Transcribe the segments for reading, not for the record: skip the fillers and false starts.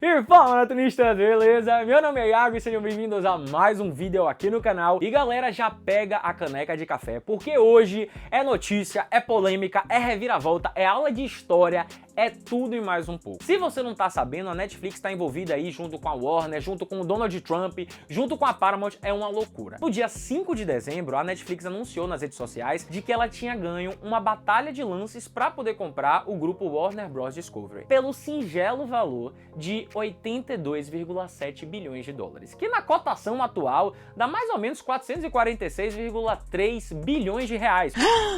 E fala, maratonistas, beleza? Meu nome é Iago e sejam bem-vindos a mais um vídeo aqui no canal. E galera, já pega a caneca de café, porque hoje é notícia, é polêmica, é reviravolta, é aula de história, é tudo e mais um pouco. Se você não tá sabendo, a Netflix está envolvida aí junto com a Warner, junto com o Donald Trump, junto com a Paramount, é uma loucura. No dia 5 de dezembro, a Netflix anunciou nas redes sociais de que ela tinha ganho uma batalha de lances para poder comprar o grupo Warner Bros. Discovery, pelo singelo valor de 82,7 bilhões de dólares, que na cotação atual dá mais ou menos 446,3 bilhões de reais.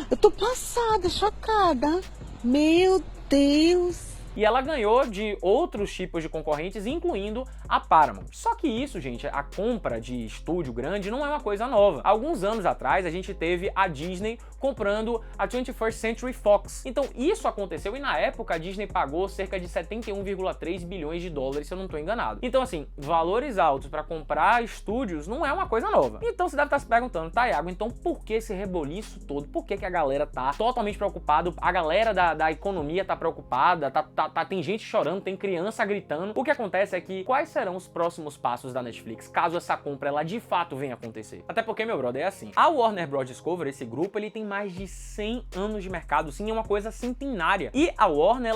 Eu tô passada, chocada. Meu Deus! E ela ganhou de outros tipos de concorrentes, incluindo a Paramount. Só que isso, gente, a compra de estúdio grande não é uma coisa nova. Alguns anos atrás, a gente teve a Disney comprando a 21st Century Fox. Então isso aconteceu e na época a Disney pagou cerca de 71,3 bilhões de dólares, se eu não estou enganado. Então assim, valores altos para comprar estúdios não é uma coisa nova. Então você deve estar se perguntando, tá, Iago, então por que esse reboliço todo? Por que a galera tá totalmente preocupada? A galera da economia tá preocupada, tem gente chorando, tem criança gritando. O que acontece é que quais serão os próximos passos da Netflix caso essa compra ela de fato venha acontecer? Até porque, meu brother, é assim. A Warner Bros. Discovery, esse grupo, ele tem mais de 100 anos de mercado, sim, é uma coisa centenária. E a Warner,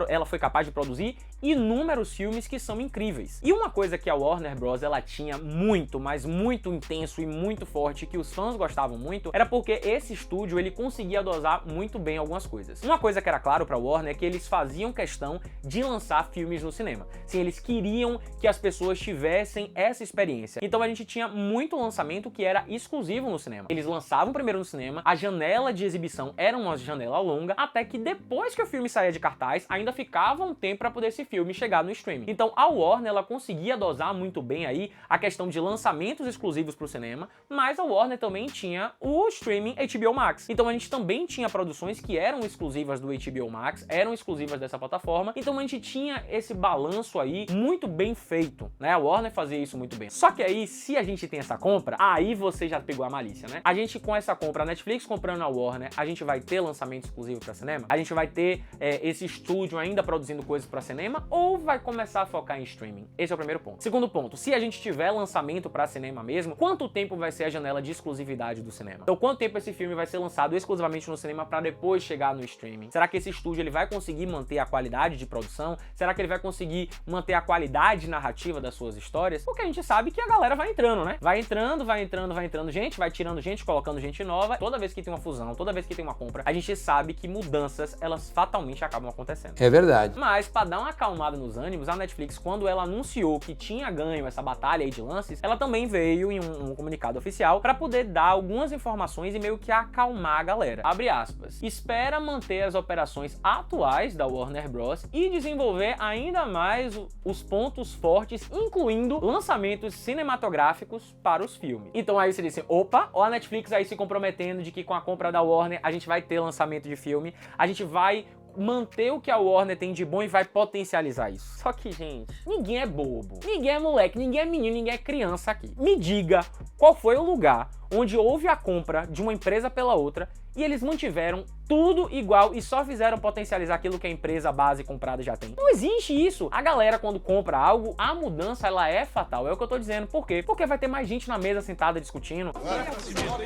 ela foi capaz de produzir inúmeros filmes que são incríveis. E uma coisa que a Warner Bros. Ela tinha muito, mas muito intenso e muito forte, que os fãs gostavam muito, era porque esse estúdio, ele conseguia dosar muito bem algumas coisas. Uma coisa que era claro pra Warner é que eles faziam questão de lançar filmes no cinema. Sim, eles queriam que as pessoas tivessem essa experiência. Então a gente tinha muito lançamento que era exclusivo no cinema. Eles lançavam primeiro no cinema, a janela de exibição era uma janela longa, até que depois que o filme saía de cartaz, ainda ficava um tempo para poder esse filme chegar no streaming. Então a Warner, ela conseguia dosar muito bem aí a questão de lançamentos exclusivos para o cinema, mas a Warner também tinha o streaming HBO Max. Então a gente também tinha produções que eram exclusivas do HBO Max, eram exclusivas dessa plataforma, então a gente tinha esse balanço aí muito bem feito, né? A Warner fazia isso muito bem. Só que aí, se a gente tem essa compra, aí você já pegou a malícia, né? A gente com essa compra, a Netflix comprando a Warner, a gente vai ter lançamento exclusivo para cinema? A gente vai ter esse estúdio ainda produzindo coisas para cinema ou vai começar a focar em streaming? Esse é o primeiro ponto. Segundo ponto, se a gente tiver lançamento para cinema mesmo, quanto tempo vai ser a janela de exclusividade do cinema? Então, quanto tempo esse filme vai ser lançado exclusivamente no cinema para depois chegar no streaming? Será que esse estúdio ele vai conseguir manter a qualidade de produção? Será que ele vai conseguir manter a qualidade narrativa das suas histórias? Porque a gente sabe que a galera vai entrando, né? Vai entrando gente, vai tirando gente, colocando gente nova. Toda vez que tem uma fusão, toda vez que tem uma compra, a gente sabe que mudanças, elas fatalmente acabam acontecendo. É verdade. Mas, pra dar uma acalmada nos ânimos, a Netflix, quando ela anunciou que tinha ganho essa batalha aí de lances, ela também veio em um comunicado oficial pra poder dar algumas informações e meio que acalmar a galera. Abre aspas. Espera manter as operações atuais da Warner Bros. E desenvolver ainda mais os pontos fortes, incluindo lançamentos cinematográficos para os filmes. Então aí você disse, opa, ó a Netflix aí se comprometendo de que com a compra da Warner a gente vai ter lançamento de filme, a gente vai manter o que a Warner tem de bom e vai potencializar isso. Só que, gente, ninguém é bobo, ninguém é moleque, ninguém é menino, ninguém é criança aqui. Me diga qual foi o lugar onde houve a compra de uma empresa pela outra e eles mantiveram tudo igual e só fizeram potencializar aquilo que a empresa base comprada já tem. Não existe isso. A galera, quando compra algo, a mudança, ela é fatal. É o que eu tô dizendo. Por quê? Porque vai ter mais gente na mesa sentada discutindo.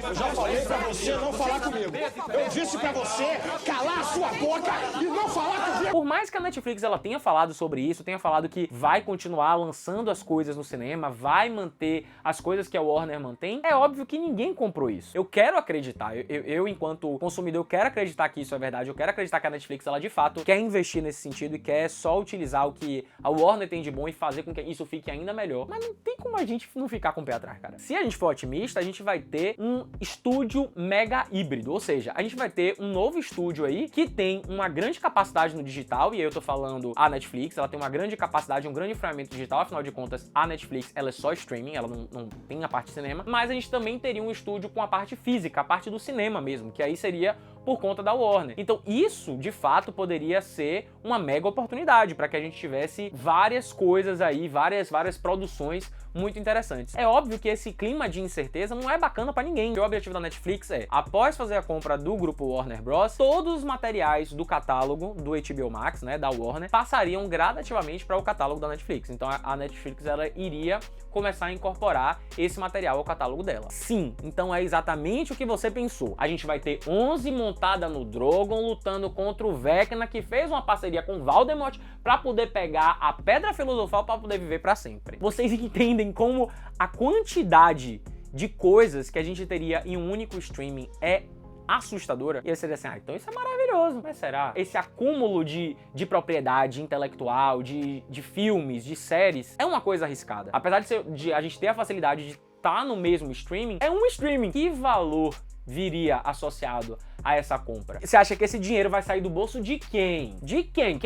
Eu já falei pra você não falar comigo. Eu disse pra você calar a sua boca e não falar comigo. Por mais que a Netflix ela tenha falado sobre isso, tenha falado que vai continuar lançando as coisas no cinema, vai manter as coisas que a Warner mantém, é óbvio que ninguém comprou isso. Eu quero acreditar. Eu enquanto consumidor, eu quero acreditar que isso é verdade. Eu quero acreditar que a Netflix, ela de fato quer investir nesse sentido e quer só utilizar o que a Warner tem de bom e fazer com que isso fique ainda melhor. Mas não tem como a gente não ficar com o pé atrás, cara. Se a gente for otimista, a gente vai ter um estúdio mega híbrido, ou seja, a gente vai ter um novo estúdio aí que tem uma grande capacidade no digital, e aí eu tô falando a Netflix, ela tem uma grande capacidade, um grande enfrentamento digital, afinal de contas, a Netflix, ela é só streaming, ela não tem a parte de cinema, mas a gente também teria um estúdio com a parte física, a parte do cinema mesmo, que aí seria por conta da Warner. Então isso, de fato, poderia ser uma mega oportunidade para que a gente tivesse várias coisas aí, várias produções muito interessantes. É óbvio que esse clima de incerteza não é bacana pra ninguém. O objetivo da Netflix é, após fazer a compra do grupo Warner Bros., todos os materiais do catálogo do HBO Max, né, da Warner, passariam gradativamente para o catálogo da Netflix. Então a Netflix, ela iria começar a incorporar esse material ao catálogo dela. Sim, então é exatamente o que você pensou. A gente vai ter 11 montada no Drogon lutando contra o Vecna, que fez uma parceria com Voldemort para poder pegar a Pedra Filosofal para poder viver para sempre. Vocês entendem como a quantidade de coisas que a gente teria em um único streaming é assustadora? E aí você diz assim, então isso é maravilhoso, mas será? Esse acúmulo de propriedade intelectual, de filmes, de séries, é uma coisa arriscada. Apesar de a gente ter a facilidade de estar no mesmo streaming, é um streaming. Que valor viria associado a essa compra? Você acha que esse dinheiro vai sair do bolso de quem? De quem?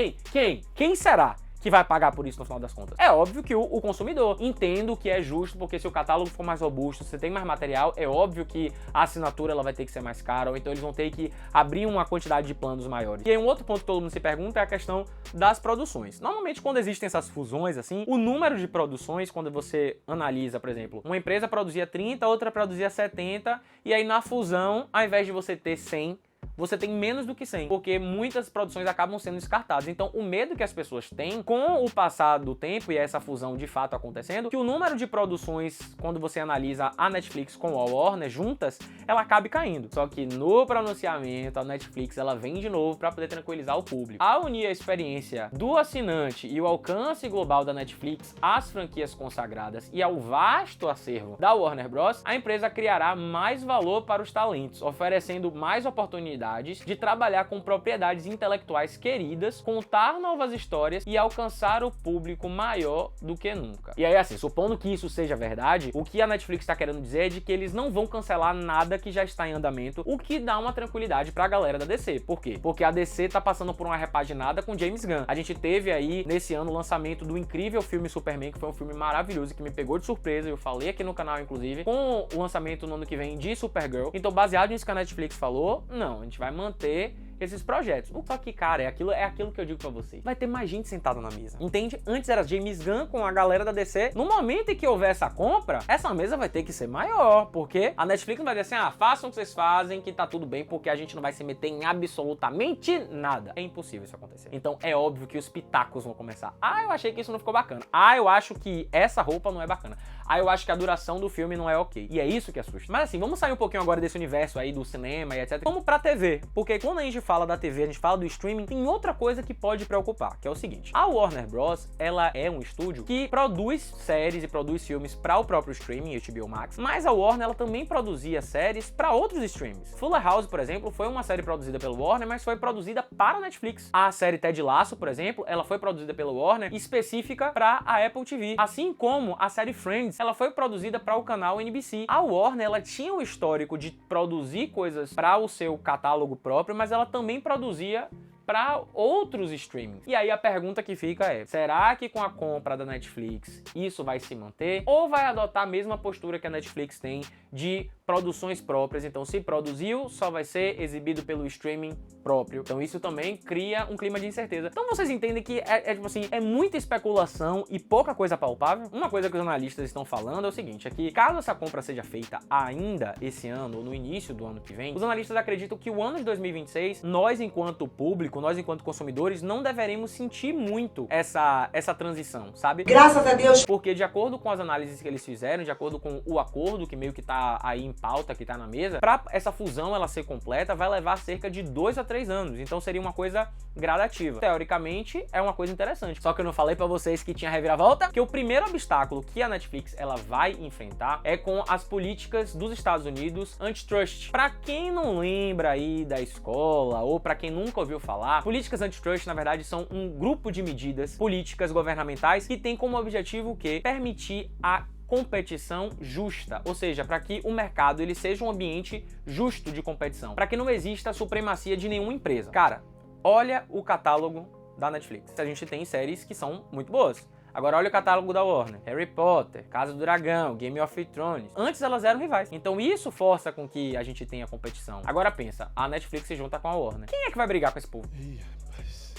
Quem será que vai pagar por isso no final das contas? É óbvio que o consumidor. Entendo que é justo, porque se o catálogo for mais robusto, se tem mais material, é óbvio que a assinatura ela vai ter que ser mais cara, ou então eles vão ter que abrir uma quantidade de planos maiores. E aí um outro ponto que todo mundo se pergunta é a questão das produções. Normalmente quando existem essas fusões assim, o número de produções, quando você analisa, por exemplo, uma empresa produzia 30, outra produzia 70, e aí na fusão, ao invés de você ter 100, você tem menos do que 100, porque muitas produções acabam sendo descartadas. Então, o medo que as pessoas têm com o passar do tempo e essa fusão de fato acontecendo, que o número de produções, quando você analisa a Netflix com a Warner juntas, ela acabe caindo. Só que no pronunciamento, a Netflix, ela vem de novo para poder tranquilizar o público. Ao unir a experiência do assinante e o alcance global da Netflix às franquias consagradas e ao vasto acervo da Warner Bros., a empresa criará mais valor para os talentos, oferecendo mais oportunidades de trabalhar com propriedades intelectuais queridas, contar novas histórias e alcançar o público maior do que nunca. E aí, assim, supondo que isso seja verdade, o que a Netflix está querendo dizer é de que eles não vão cancelar nada que já está em andamento, o que dá uma tranquilidade pra galera da DC. Por quê? Porque a DC tá passando por uma repaginada com James Gunn. A gente teve aí, nesse ano, o lançamento do incrível filme Superman, que foi um filme maravilhoso, que me pegou de surpresa, eu falei aqui no canal, inclusive, com o lançamento no ano que vem de Supergirl. Então, baseado nisso que a Netflix falou, não, a gente vai manter esses projetos. Só que, cara, é aquilo que eu digo pra vocês. Vai ter mais gente sentada na mesa, entende? Antes era James Gunn com a galera da DC. No momento em que houver essa compra, essa mesa vai ter que ser maior, porque a Netflix não vai dizer assim, façam o que vocês fazem, que tá tudo bem, porque a gente não vai se meter em absolutamente nada. É impossível isso acontecer. Então, é óbvio que os pitacos vão começar. Eu achei que isso não ficou bacana. Eu acho que essa roupa não é bacana. Eu acho que a duração do filme não é ok. E é isso que assusta. Mas assim, vamos sair um pouquinho agora desse universo aí do cinema e etc. Vamos pra TV. Porque quando a gente fala da TV, a gente fala do streaming, tem outra coisa que pode preocupar, que é o seguinte. A Warner Bros., ela é um estúdio que produz séries e produz filmes para o próprio streaming, HBO Max, mas a Warner, ela também produzia séries para outros streams. Fuller House, por exemplo, foi uma série produzida pelo Warner, mas foi produzida para a Netflix. A série Ted Lasso, por exemplo, ela foi produzida pelo Warner, específica para a Apple TV. Assim como a série Friends, ela foi produzida para o canal NBC. A Warner, ela tinha o histórico de produzir coisas para o seu catálogo próprio, mas ela também produzia para outros streamings. E aí a pergunta que fica é, será que com a compra da Netflix isso vai se manter? Ou vai adotar a mesma postura que a Netflix tem de produções próprias? Então, se produziu, só vai ser exibido pelo streaming próprio. Então, isso também cria um clima de incerteza. Então, vocês entendem que tipo assim, é muita especulação e pouca coisa palpável? Uma coisa que os analistas estão falando é o seguinte, é que caso essa compra seja feita ainda esse ano ou no início do ano que vem, os analistas acreditam que o ano de 2026, nós enquanto público, nós enquanto consumidores, não deveremos sentir muito essa transição, sabe? Graças a Deus! Porque de acordo com as análises que eles fizeram, de acordo com o acordo que meio que tá aí em pauta, que tá na mesa, pra essa fusão ela ser completa, vai levar cerca de 2 a 3 anos. Então seria uma coisa gradativa. Teoricamente, é uma coisa interessante. Só que eu não falei pra vocês que tinha reviravolta, que o primeiro obstáculo que a Netflix ela vai enfrentar é com as políticas dos Estados Unidos antitrust. Pra quem não lembra aí da escola, ou pra quem nunca ouviu falar, políticas antitrust, na verdade, são um grupo de medidas políticas governamentais que tem como objetivo o quê? Permitir a competição justa, ou seja, para que o mercado ele seja um ambiente justo de competição, para que não exista a supremacia de nenhuma empresa. Cara, olha o catálogo da Netflix. A gente tem séries que são muito boas. Agora olha o catálogo da Warner. Harry Potter, Casa do Dragão, Game of Thrones. Antes elas eram rivais. Então isso força com que a gente tenha competição. Agora pensa, a Netflix se junta com a Warner. Quem é que vai brigar com esse povo?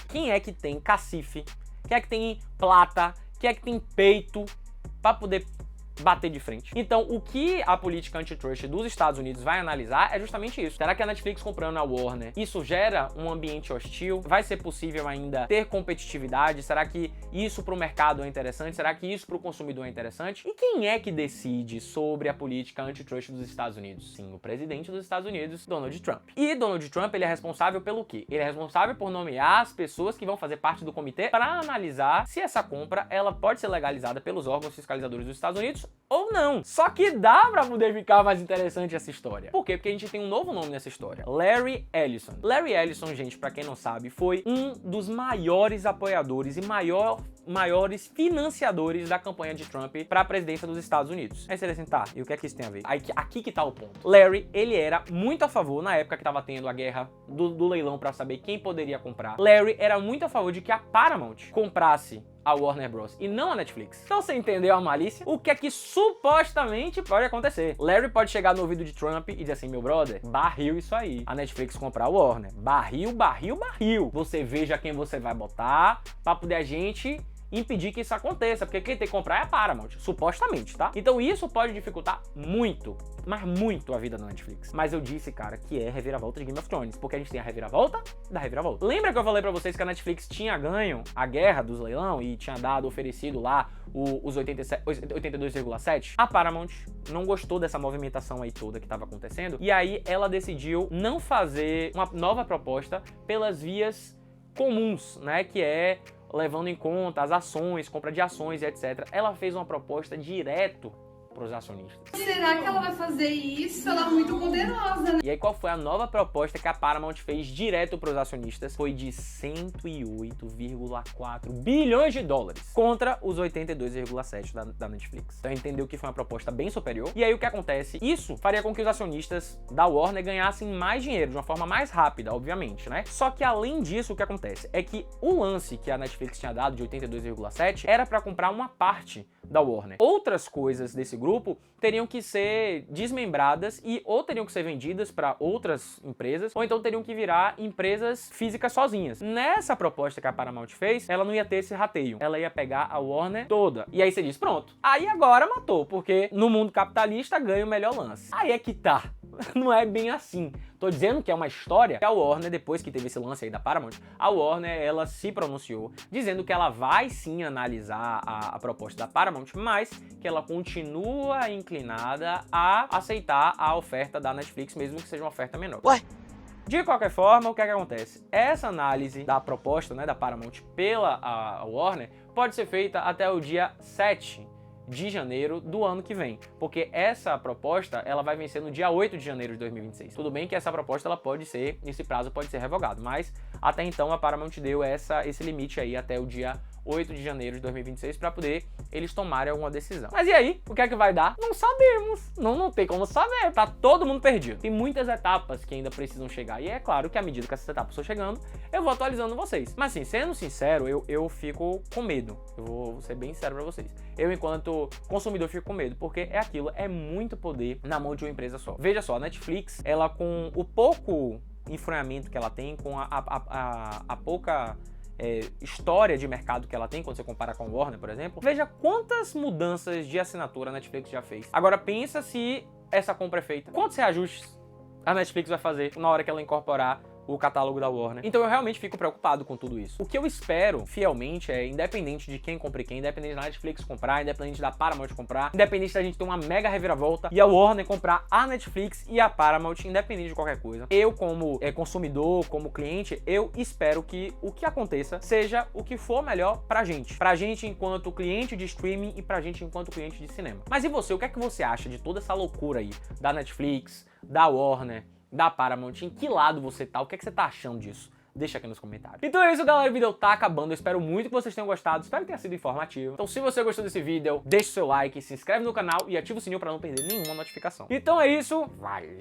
Quem é que tem cacife? Quem é que tem plata? Quem é que tem peito pra poder bater de frente? Então, o que a política antitrust dos Estados Unidos vai analisar é justamente isso. Será que a Netflix comprando a Warner, isso gera um ambiente hostil? Vai ser possível ainda ter competitividade? Será que isso para o mercado é interessante? Será que isso para o consumidor é interessante? E quem é que decide sobre a política antitrust dos Estados Unidos? Sim, o presidente dos Estados Unidos, Donald Trump. E Donald Trump, ele é responsável pelo quê? Ele é responsável por nomear as pessoas que vão fazer parte do comitê para analisar se essa compra ela pode ser legalizada pelos órgãos fiscalizadores dos Estados Unidos ou não. Só que dá pra poder ficar mais interessante essa história. Por quê? Porque a gente tem um novo nome nessa história. Larry Ellison. Larry Ellison, gente, pra quem não sabe, foi um dos maiores apoiadores e maiores financiadores da campanha de Trump pra presidência dos Estados Unidos. Aí você diz assim, tá, e o que é que isso tem a ver? Aqui que tá o ponto. Larry, ele era muito a favor, na época que tava tendo a guerra do leilão pra saber quem poderia comprar. Larry era muito a favor de que a Paramount comprasse a Warner Bros. E não a Netflix. Então você entendeu a malícia? O que é que supostamente pode acontecer? Larry pode chegar no ouvido de Trump e dizer assim, meu brother, barril isso aí. A Netflix comprar a Warner. Barril, barril, barril. Você veja quem você vai botar pra poder a gente impedir que isso aconteça, porque quem tem que comprar é a Paramount, supostamente, tá? Então isso pode dificultar muito, mas muito a vida da Netflix. Mas eu disse, cara, que é reviravolta de Game of Thrones, porque a gente tem a reviravolta da reviravolta. Lembra que eu falei pra vocês que a Netflix tinha ganho a guerra dos leilão e tinha oferecido lá os 82,7? A Paramount não gostou dessa movimentação aí toda que tava acontecendo, e aí ela decidiu não fazer uma nova proposta pelas vias comuns, né, que é levando em conta as ações, compra de ações e etc. Ela fez uma proposta direto para os acionistas. Será que ela vai fazer isso? Ela é muito poderosa, né? E aí qual foi a nova proposta que a Paramount fez direto para os acionistas? Foi de 108,4 bilhões de dólares contra os 82,7 da Netflix. Então entendeu que foi uma proposta bem superior. E aí o que acontece? Isso faria com que os acionistas da Warner ganhassem mais dinheiro de uma forma mais rápida, obviamente, né? Só que além disso, o que acontece é que o lance que a Netflix tinha dado de 82,7 era para comprar uma parte da Warner. Outras coisas desse grupo teriam que ser desmembradas e ou teriam que ser vendidas para outras empresas, ou então teriam que virar empresas físicas sozinhas. Nessa proposta que a Paramount fez, ela não ia ter esse rateio. Ela ia pegar a Warner toda. E aí você diz, pronto. Aí agora matou, porque no mundo capitalista ganha o melhor lance. Aí é que tá. Não é bem assim. Tô dizendo que é uma história que a Warner, depois que teve esse lance aí da Paramount, a Warner, ela se pronunciou, dizendo que ela vai sim analisar a proposta da Paramount, mas que ela continua inclinada a aceitar a oferta da Netflix, mesmo que seja uma oferta menor. Ué? De qualquer forma, o que é que acontece? Essa análise da proposta, né, da Paramount pela a Warner pode ser feita até o dia 7 de janeiro do ano que vem, porque essa proposta ela vai vencer no dia 8 de janeiro de 2026. Tudo bem que essa proposta ela pode ser, esse prazo pode ser revogado, mas até então a Paramount deu esse limite aí até o dia 8 de janeiro de 2026 para poder eles tomarem alguma decisão. Mas e aí? O que é que vai dar? Não sabemos. Não tem como saber. Tá todo mundo perdido. Tem muitas etapas que ainda precisam chegar. E é claro que à medida que essas etapas estão chegando, eu vou atualizando vocês. Mas assim, sendo sincero, eu fico com medo. Eu vou ser bem sincero para vocês. Eu, enquanto consumidor, fico com medo. Porque é aquilo, é muito poder na mão de uma empresa só. Veja só, a Netflix, ela com o pouco enfrenhamento que ela tem, com a pouca história de mercado que ela tem, quando você compara com a Warner, por exemplo, veja quantas mudanças de assinatura a Netflix já fez. Agora pensa se essa compra é feita. Quantos reajustes a Netflix vai fazer na hora que ela incorporar o catálogo da Warner? Então eu realmente fico preocupado com tudo isso. O que eu espero, fielmente, é, independente de quem compre quem, independente da Netflix comprar, independente da Paramount comprar, independente da gente ter uma mega reviravolta e a Warner comprar a Netflix e a Paramount, independente de qualquer coisa, eu como consumidor, como cliente, eu espero que o que aconteça seja o que for melhor pra gente enquanto cliente de streaming e pra gente enquanto cliente de cinema. Mas e você, o que é que você acha de toda essa loucura aí da Netflix, da Warner, da Paramount? Em que lado você tá? O que é que você tá achando disso? Deixa aqui nos comentários. Então é isso, galera. O vídeo tá acabando. Eu espero muito que vocês tenham gostado. Espero que tenha sido informativo. Então se você gostou desse vídeo, deixa o seu like, se inscreve no canal e ativa o sininho pra não perder nenhuma notificação. Então é isso. Valeu!